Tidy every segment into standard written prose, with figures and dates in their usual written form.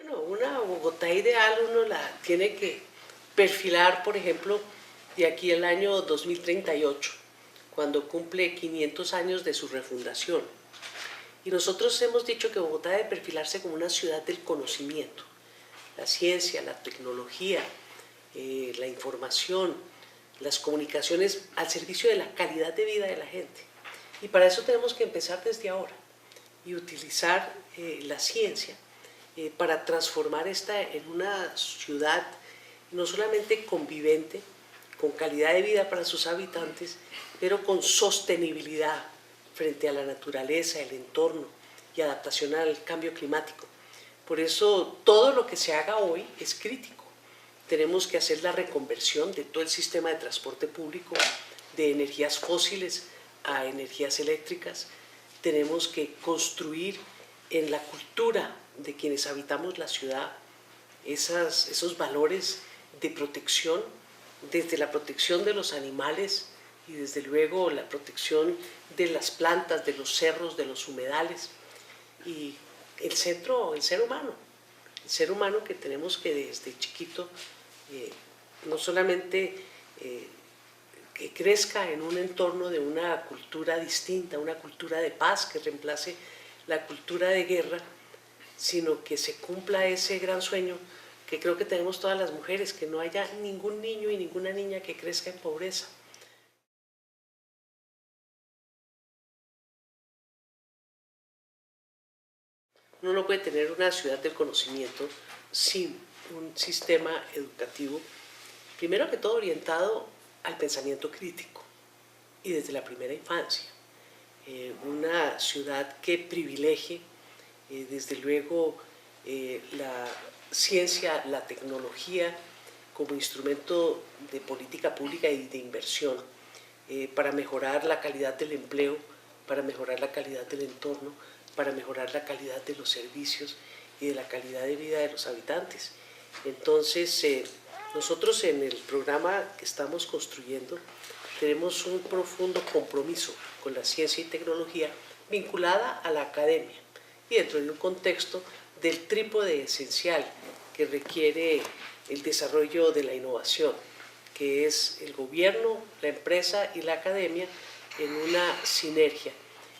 Bueno, una Bogotá ideal uno la tiene que perfilar, por ejemplo, de aquí al año 2038, cuando cumple 500 años de su refundación. Y nosotros hemos dicho que Bogotá debe perfilarse como una ciudad del conocimiento, la ciencia, la tecnología, la información, las comunicaciones al servicio de la calidad de vida de la gente. Y para eso tenemos que empezar desde ahora y utilizar la ciencia para transformar esta en una ciudad no solamente convivente, con calidad de vida para sus habitantes, pero con sostenibilidad frente a la naturaleza, el entorno y adaptación al cambio climático. Por eso todo lo que se haga hoy es crítico. Tenemos que hacer la reconversión de todo el sistema de transporte público, de energías fósiles a energías eléctricas. Tenemos que construir en la cultura de quienes habitamos la ciudad esos valores de protección, desde la protección de los animales y desde luego la protección de las plantas, de los cerros, de los humedales. Y el centro, el ser humano que tenemos que desde chiquito no solamente que crezca en un entorno de una cultura distinta, una cultura de paz que reemplace la cultura de guerra, sino que se cumpla ese gran sueño que creo que tenemos todas las mujeres, que no haya ningún niño y ninguna niña que crezca en pobreza. Uno no puede tener una ciudad del conocimiento sin un sistema educativo, primero que todo orientado al pensamiento crítico y desde la primera infancia. Una ciudad que privilegie desde luego la ciencia, la tecnología como instrumento de política pública y de inversión para mejorar la calidad del empleo, para mejorar la calidad del entorno, para mejorar la calidad de los servicios y de la calidad de vida de los habitantes. Entonces, nosotros en el programa que estamos construyendo tenemos un profundo compromiso con la ciencia y tecnología vinculada a la academia y dentro de un contexto del trípode esencial que requiere el desarrollo de la innovación, que es el gobierno, la empresa y la academia en una sinergia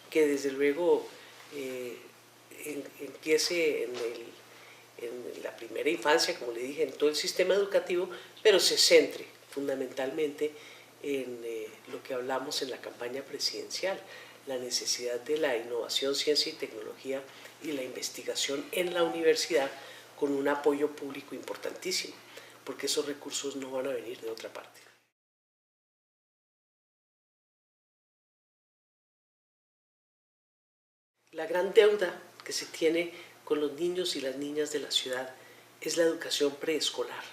que desde luego empiece en la primera infancia, como le dije, en todo el sistema educativo, pero se centre fundamentalmente en lo que hablamos en la campaña presidencial, la necesidad de la innovación, ciencia y tecnología y la investigación en la universidad con un apoyo público importantísimo, porque esos recursos no van a venir de otra parte. La gran deuda que se tiene con los niños y las niñas de la ciudad es la educación preescolar.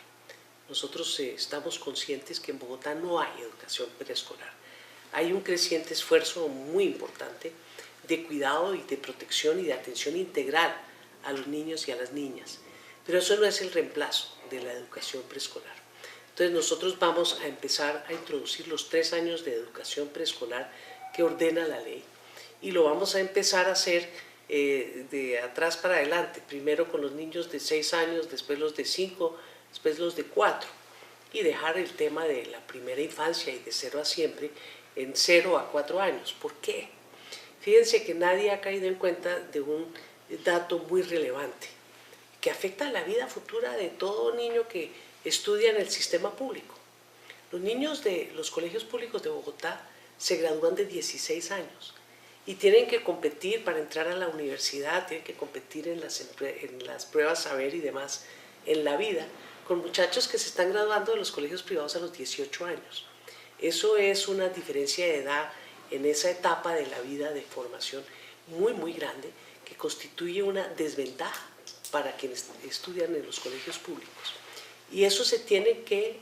Nosotros estamos conscientes que en Bogotá no hay educación preescolar. Hay un creciente esfuerzo muy importante de cuidado y de protección y de atención integral a los niños y a las niñas, pero eso no es el reemplazo de la educación preescolar. Entonces nosotros vamos a empezar a introducir los 3 años de educación preescolar que ordena la ley y lo vamos a empezar a hacer de atrás para adelante, primero con los niños de 6 años, después los de 5, después los de 4 y dejar el tema de la primera infancia y de 0 a siempre en 0 a 4 años. ¿Por qué? Fíjense que nadie ha caído en cuenta de un dato muy relevante que afecta a la vida futura de todo niño que estudia en el sistema público. Los niños de los colegios públicos de Bogotá se gradúan de 16 años y tienen que competir para entrar a la universidad, tienen que competir en las pruebas saber y demás en la vida con muchachos que se están graduando de los colegios privados a los 18 años. Eso es una diferencia de edad en esa etapa de la vida de formación muy grande que constituye una desventaja para quienes estudian en los colegios públicos. Y eso se tiene que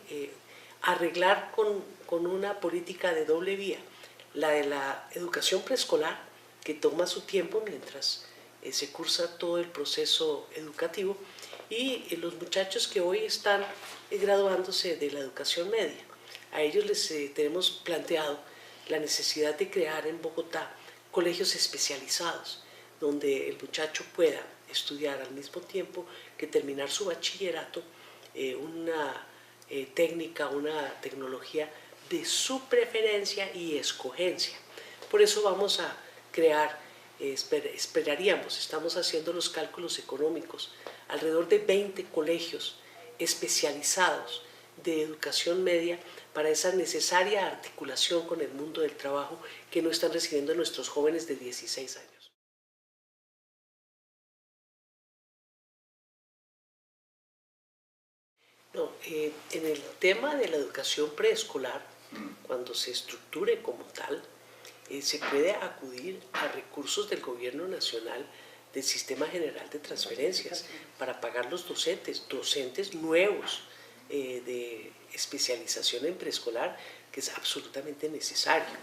arreglar con una política de doble vía, la de la educación preescolar, que toma su tiempo mientras se cursa todo el proceso educativo, y los muchachos que hoy están graduándose de la educación media. A ellos les tenemos planteado la necesidad de crear en Bogotá colegios especializados, donde el muchacho pueda estudiar al mismo tiempo que terminar su bachillerato una técnica, una tecnología de su preferencia y escogencia. Por eso vamos a crear, esperaríamos, estamos haciendo los cálculos económicos, alrededor de 20 colegios especializados de educación media para esa necesaria articulación con el mundo del trabajo que no están recibiendo nuestros jóvenes de 16 años. No, en el tema de la educación preescolar, cuando se estructure como tal, se puede acudir a recursos del gobierno nacional del Sistema General de Transferencias para pagar los docentes nuevos de especialización en preescolar, que es absolutamente necesario.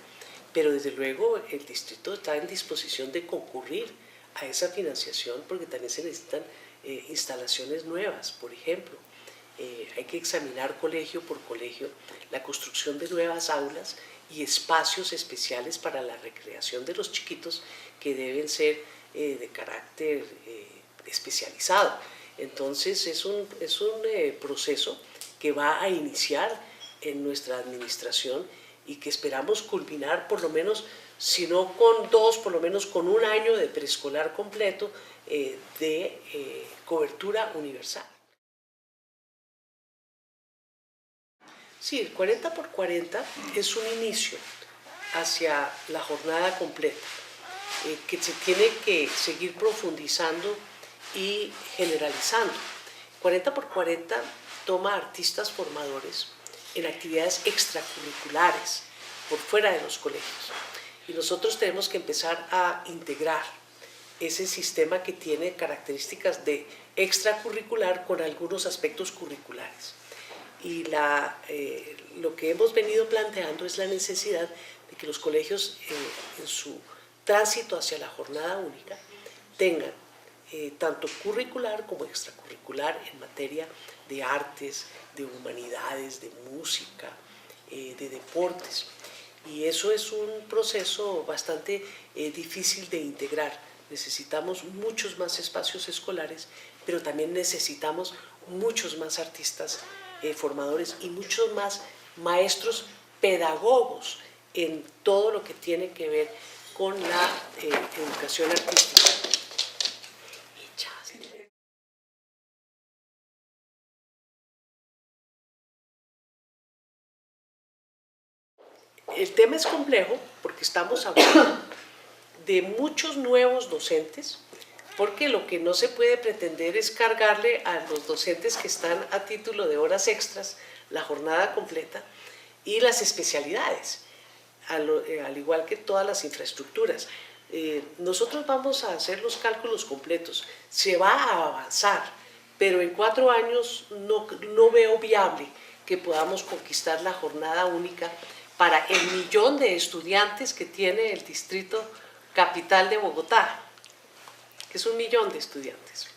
Pero desde luego el distrito está en disposición de concurrir a esa financiación porque también se necesitan instalaciones nuevas, por ejemplo. Hay que examinar colegio por colegio la construcción de nuevas aulas y espacios especiales para la recreación de los chiquitos que deben ser de carácter especializado. Entonces es un proceso que va a iniciar en nuestra administración y que esperamos culminar por lo menos, si no con 2, por lo menos con 1 año de preescolar completo de cobertura universal. Sí, el 40x40 es un inicio hacia la jornada completa, que se tiene que seguir profundizando y generalizando. 40x40 toma artistas formadores en actividades extracurriculares por fuera de los colegios. Y nosotros tenemos que empezar a integrar ese sistema que tiene características de extracurricular con algunos aspectos curriculares. Y lo que hemos venido planteando es la necesidad de que los colegios en su tránsito hacia la jornada única tengan tanto curricular como extracurricular en materia de artes, de humanidades, de música, de deportes. Y eso es un proceso bastante difícil de integrar. Necesitamos muchos más espacios escolares, pero también necesitamos muchos más artistas formadores y muchos más maestros pedagogos en todo lo que tiene que ver con la educación artística. El tema es complejo porque estamos hablando de muchos nuevos docentes, porque lo que no se puede pretender es cargarle a los docentes que están a título de horas extras la jornada completa y las especialidades, al igual que todas las infraestructuras. Nosotros vamos a hacer los cálculos completos, se va a avanzar, pero en 4 años no veo viable que podamos conquistar la jornada única para el 1.000.000 de estudiantes que tiene el distrito capital de Bogotá, que es 1.000.000 de estudiantes.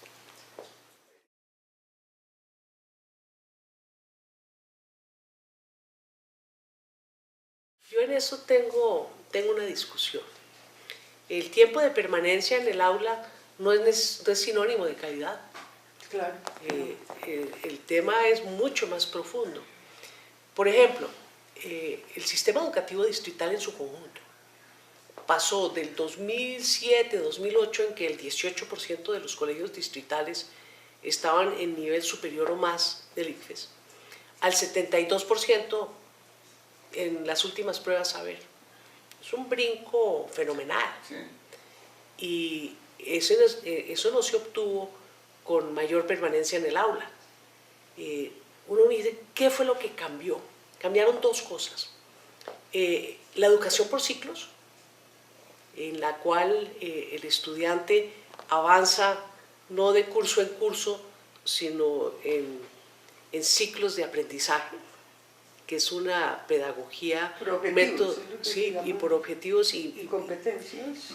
Yo en eso tengo una discusión. El tiempo de permanencia en el aula no es sinónimo de calidad. Claro. El tema es mucho más profundo. Por ejemplo, el sistema educativo distrital en su conjunto pasó del 2007-2008 en que el 18% de los colegios distritales estaban en nivel superior o más del ICFES, al 72% en las últimas pruebas a ver. Es un brinco fenomenal. Sí. Y eso no se obtuvo con mayor permanencia en el aula. Uno me dice, ¿qué fue lo que cambió? Cambiaron 2 cosas. La educación por ciclos, en la cual el estudiante avanza no de curso en curso, sino en ciclos de aprendizaje, que es una pedagogía, método, sí, y por objetivos y competencias.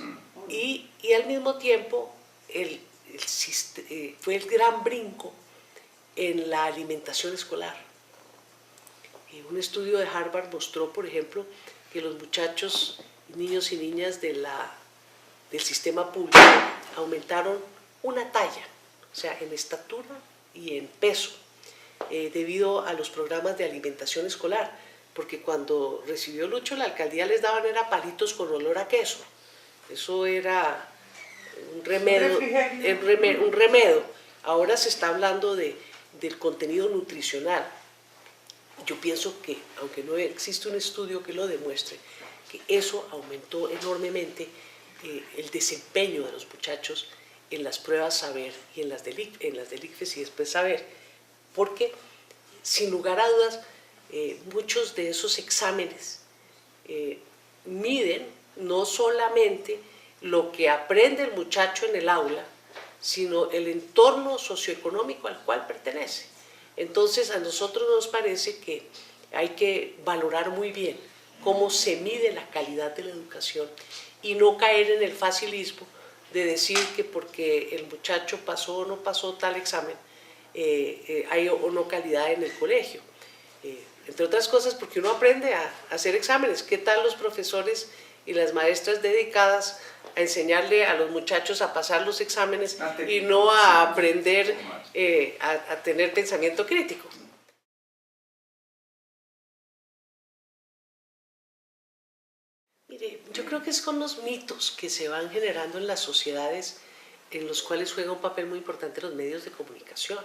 Y al mismo tiempo fue el gran brinco en la alimentación escolar. Un estudio de Harvard mostró, por ejemplo, que los muchachos, niños y niñas de la del sistema público aumentaron una talla, o sea, en estatura y en peso, debido a los programas de alimentación escolar, porque cuando recibió Lucho la alcaldía les daban era palitos con olor a queso. Eso era un remedio. Ahora se está hablando del contenido nutricional. Yo pienso que, aunque no existe un estudio que lo demuestre, que eso aumentó enormemente el desempeño de los muchachos en las pruebas saber y en las del ICFES y después saber, porque sin lugar a dudas muchos de esos exámenes miden no solamente lo que aprende el muchacho en el aula, sino el entorno socioeconómico al cual pertenece. Entonces a nosotros nos parece que hay que valorar muy bien cómo se mide la calidad de la educación y no caer en el facilismo de decir que porque el muchacho pasó o no pasó tal examen, hay o no calidad en el colegio. Entre otras cosas porque uno aprende a hacer exámenes. ¿Qué tal los profesores y las maestras dedicadas a enseñarle a los muchachos a pasar los exámenes y no a aprender a tener pensamiento crítico? Mire, yo creo que es con los mitos que se van generando en las sociedades en los cuales juega un papel muy importante los medios de comunicación.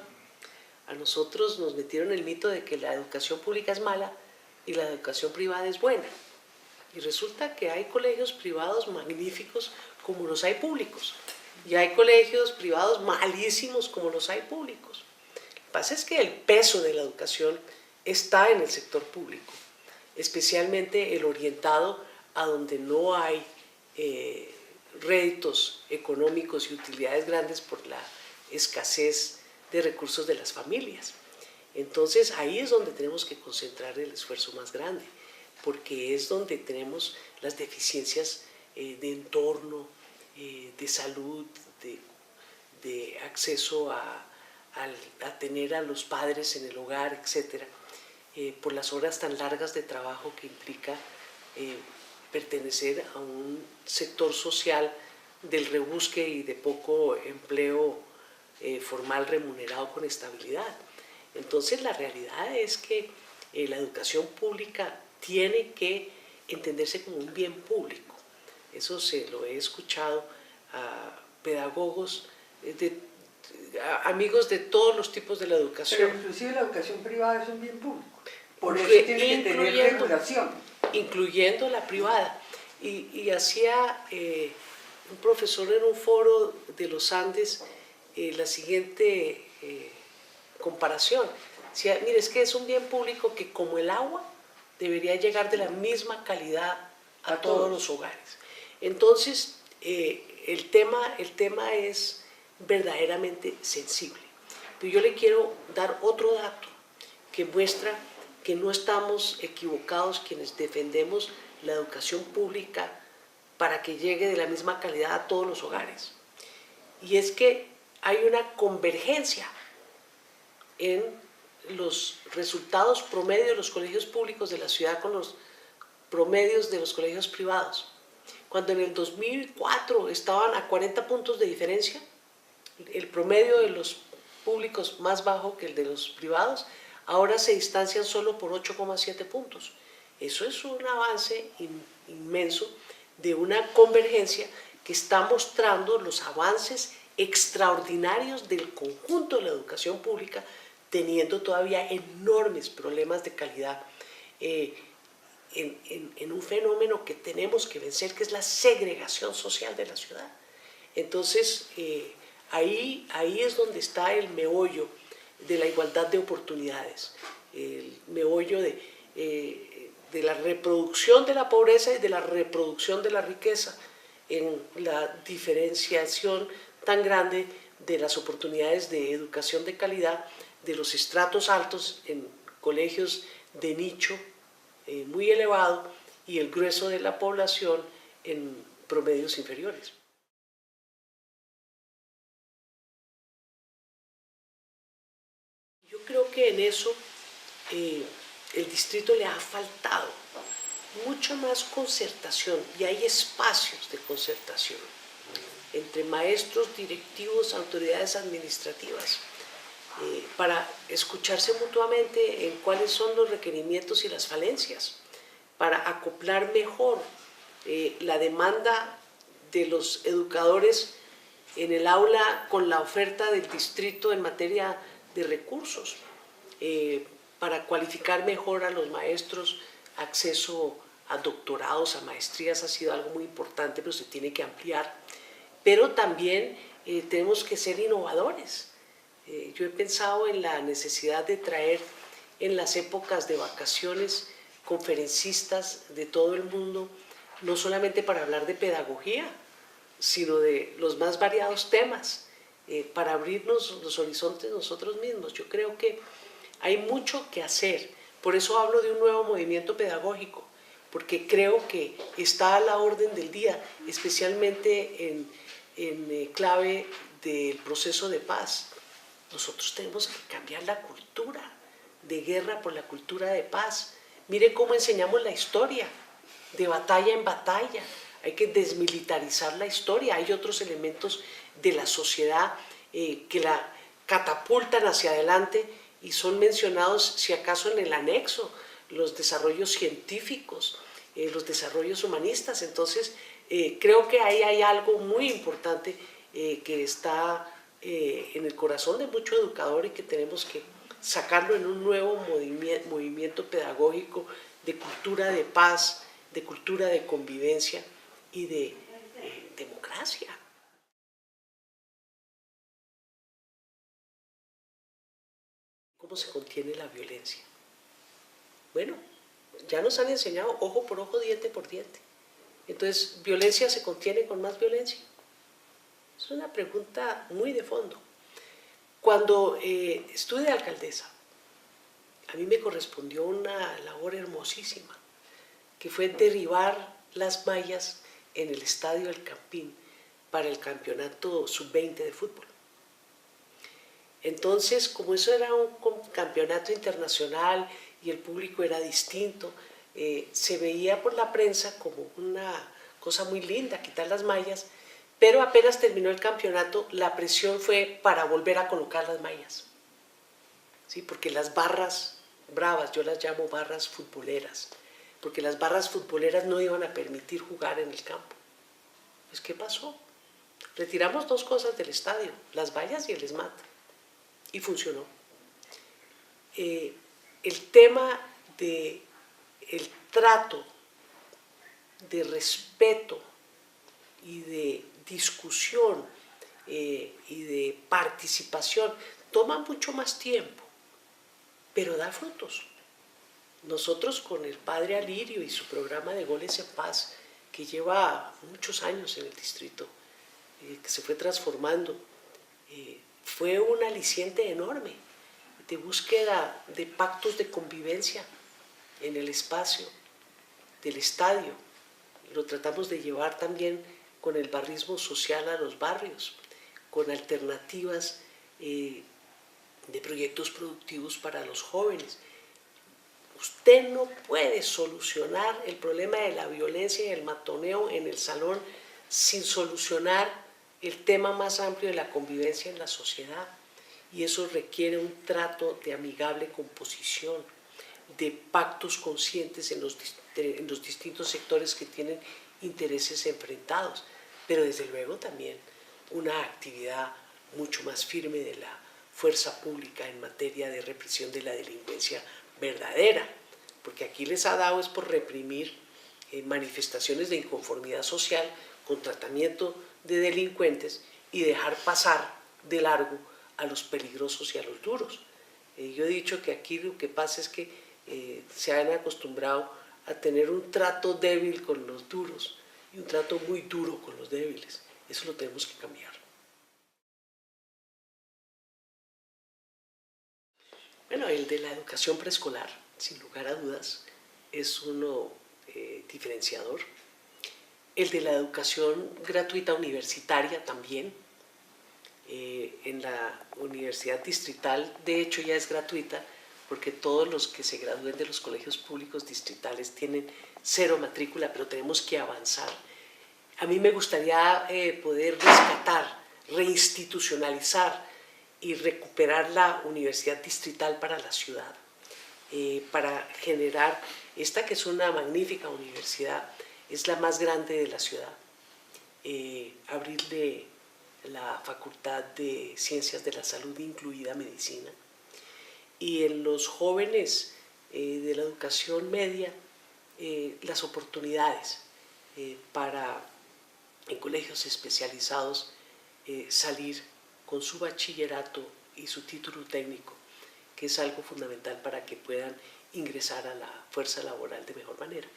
A nosotros nos metieron el mito de que la educación pública es mala y la educación privada es buena. Y resulta que hay colegios privados magníficos como los hay públicos. Y hay colegios privados malísimos como los hay públicos. Lo que pasa es que el peso de la educación está en el sector público, especialmente el orientado a donde no hay réditos económicos y utilidades grandes por la escasez de recursos de las familias. Entonces ahí es donde tenemos que concentrar el esfuerzo más grande, porque es donde tenemos las deficiencias de entorno, de salud, de acceso a tener a los padres en el hogar, etc., por las horas tan largas de trabajo que implica pertenecer a un sector social del rebusque y de poco empleo formal remunerado con estabilidad. Entonces la realidad es que la educación pública tiene que entenderse como un bien público. Eso se lo he escuchado a pedagogos, a amigos de todos los tipos de la educación. Pero inclusive la educación privada es un bien público. Por eso tiene que tener regulación. Incluyendo la privada. Y hacía un profesor en un foro de los Andes la siguiente comparación. Decía, mire, es que es un bien público que como el agua debería llegar de la misma calidad a todos los hogares. Entonces, el tema es verdaderamente sensible. Pero yo le quiero dar otro dato que muestra que no estamos equivocados quienes defendemos la educación pública para que llegue de la misma calidad a todos los hogares. Y es que hay una convergencia en los resultados promedio de los colegios públicos de la ciudad con los promedios de los colegios privados. Cuando en el 2004 estaban a 40 puntos de diferencia, el promedio de los públicos más bajo que el de los privados, ahora se distancian solo por 8,7 puntos. Eso es un avance inmenso de una convergencia que está mostrando los avances extraordinarios del conjunto de la educación pública, teniendo todavía enormes problemas de calidad en un fenómeno que tenemos que vencer, que es la segregación social de la ciudad. Entonces, ahí es donde está el meollo de la igualdad de oportunidades, el meollo de la reproducción de la pobreza y de la reproducción de la riqueza, en la diferenciación tan grande de las oportunidades de educación de calidad de los estratos altos en colegios de nicho muy elevado y el grueso de la población en promedios inferiores. Yo creo que en eso el distrito le ha faltado mucha más concertación y hay espacios de concertación. entre maestros, directivos, autoridades administrativas, para escucharse mutuamente en cuáles son los requerimientos y las falencias, para acoplar mejor la demanda de los educadores en el aula con la oferta del distrito en materia de recursos, para cualificar mejor a los maestros, acceso a doctorados, a maestrías ha sido algo muy importante, pero se tiene que ampliar. Pero también tenemos que ser innovadores. Yo he pensado en la necesidad de traer en las épocas de vacaciones conferencistas de todo el mundo, no solamente para hablar de pedagogía, sino de los más variados temas, para abrirnos los horizontes nosotros mismos. Yo creo que hay mucho que hacer, por eso hablo de un nuevo movimiento pedagógico, porque creo que está a la orden del día, especialmente en clave del proceso de paz. Nosotros tenemos que cambiar la cultura de guerra por la cultura de paz. Mire cómo enseñamos la historia, de batalla en batalla. Hay que desmilitarizar la historia. Hay otros elementos de la sociedad que la catapultan hacia adelante y son mencionados, si acaso, en el anexo, los desarrollos científicos, los desarrollos humanistas. Entonces, creo que ahí hay algo muy importante que está en el corazón de mucho educador y que tenemos que sacarlo en un nuevo movimiento pedagógico de cultura de paz, de cultura de convivencia y de democracia. ¿Cómo se contiene la violencia? Bueno, ya nos han enseñado ojo por ojo, diente por diente. Entonces, ¿violencia se contiene con más violencia? Es una pregunta muy de fondo. Cuando estuve de alcaldesa, a mí me correspondió una labor hermosísima, que fue derribar las vallas en el estadio El Campín para el campeonato sub-20 de fútbol. Entonces, como eso era un campeonato internacional y el público era distinto, se veía por la prensa como una cosa muy linda, quitar las mallas, pero apenas terminó el campeonato, la presión fue para volver a colocar las mallas. ¿Sí? Porque las barras bravas, yo las llamo barras futboleras, porque las barras futboleras no iban a permitir jugar en el campo. Pues, ¿qué pasó? Retiramos dos cosas del estadio, las vallas y el ESMAD, y funcionó. El tema del trato, de respeto y de discusión y de participación toma mucho más tiempo, pero da frutos. Nosotros con el padre Alirio y su programa de Goles en Paz, que lleva muchos años en el distrito, que se fue transformando, fue un aliciente enorme de búsqueda de pactos de convivencia en el espacio del estadio. Lo tratamos de llevar también con el barrismo social a los barrios, con alternativas de proyectos productivos para los jóvenes. Usted no puede solucionar el problema de la violencia y el matoneo en el salón sin solucionar el tema más amplio de la convivencia en la sociedad. Y eso requiere un trato de amigable composición, de pactos conscientes en los distintos sectores que tienen intereses enfrentados, pero desde luego también una actividad mucho más firme de la fuerza pública en materia de represión de la delincuencia verdadera, porque aquí les ha dado es por reprimir manifestaciones de inconformidad social con tratamiento de delincuentes y dejar pasar de largo a los peligrosos y a los duros. Yo he dicho que aquí lo que pasa es que se han acostumbrado a tener un trato débil con los duros y un trato muy duro con los débiles. Eso lo tenemos que cambiar. Bueno, el de la educación preescolar, sin lugar a dudas, es uno diferenciador. El de la educación gratuita universitaria también. En la universidad distrital, de hecho, ya es gratuita, porque todos los que se gradúen de los colegios públicos distritales tienen 0 matrícula, pero tenemos que avanzar. A mí me gustaría poder rescatar, reinstitucionalizar y recuperar la universidad distrital para la ciudad, para generar esta que es una magnífica universidad, es la más grande de la ciudad, abrirle la Facultad de Ciencias de la Salud, incluida medicina, y en los jóvenes de la educación media las oportunidades para en colegios especializados salir con su bachillerato y su título técnico, que es algo fundamental para que puedan ingresar a la fuerza laboral de mejor manera.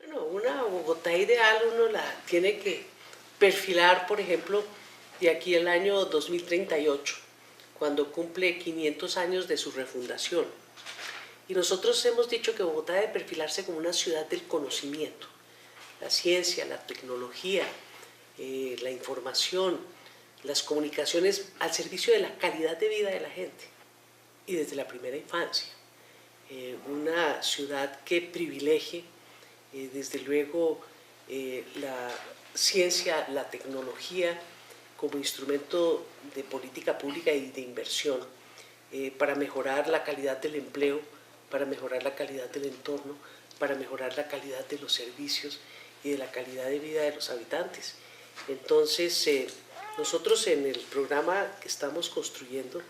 Bueno, una Bogotá ideal uno la tiene que perfilar, por ejemplo, de aquí al año 2038, cuando cumple 500 años de su refundación. Y nosotros hemos dicho que Bogotá debe perfilarse como una ciudad del conocimiento, la ciencia, la tecnología, la información, las comunicaciones al servicio de la calidad de vida de la gente y desde la primera infancia. Una ciudad que privilegie desde luego la ciencia, la tecnología como instrumento de política pública y de inversión para mejorar la calidad del empleo, para mejorar la calidad del entorno, para mejorar la calidad de los servicios y de la calidad de vida de los habitantes. Entonces, nosotros en el programa que estamos construyendo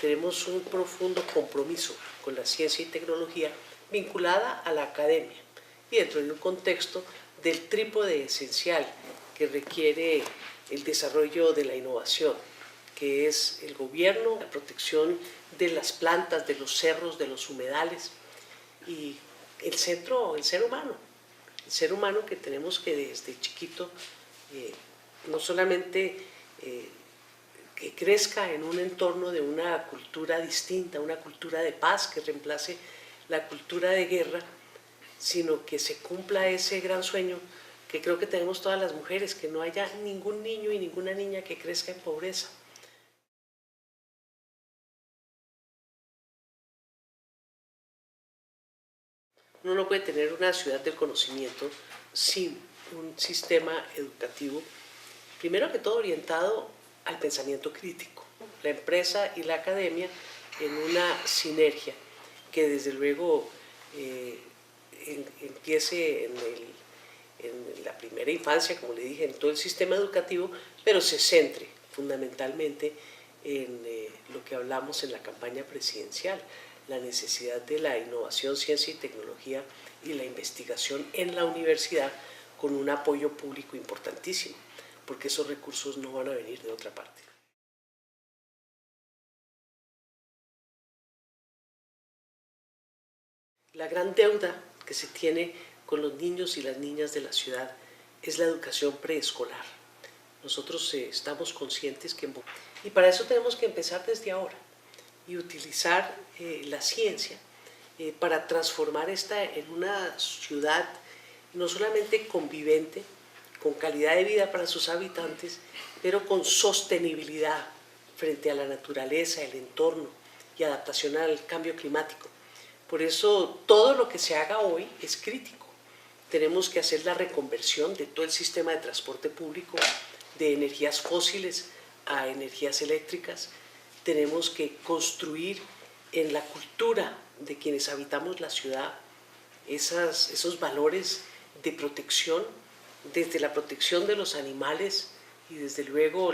tenemos un profundo compromiso con la ciencia y tecnología vinculada a la academia y dentro de un contexto del trípode esencial que requiere el desarrollo de la innovación, que es el gobierno, la protección de las plantas, de los cerros, de los humedales y el centro, el ser humano que tenemos que desde chiquito no solamente que crezca en un entorno de una cultura distinta, una cultura de paz que reemplace la cultura de guerra, sino que se cumpla ese gran sueño que creo que tenemos todas las mujeres, que no haya ningún niño y ninguna niña que crezca en pobreza. Uno no puede tener una ciudad del conocimiento sin un sistema educativo, primero que todo orientado al pensamiento crítico, la empresa y la academia en una sinergia que desde luego empiece en la primera infancia, como le dije, en todo el sistema educativo, pero se centre fundamentalmente en lo que hablamos en la campaña presidencial, la necesidad de la innovación, ciencia y tecnología y la investigación en la universidad con un apoyo público importantísimo, porque esos recursos no van a venir de otra parte. La gran deuda que se tiene con los niños y las niñas de la ciudad es la educación preescolar. Nosotros estamos conscientes que y para eso tenemos que empezar desde ahora y utilizar la ciencia para transformar esta en una ciudad no solamente convivente, con calidad de vida para sus habitantes, pero con sostenibilidad frente a la naturaleza, el entorno y adaptación al cambio climático. Por eso todo lo que se haga hoy es crítico. Tenemos que hacer la reconversión de todo el sistema de transporte público, de energías fósiles a energías eléctricas. Tenemos que construir en la cultura de quienes habitamos la ciudad esos valores de protección, desde la protección de los animales y desde luego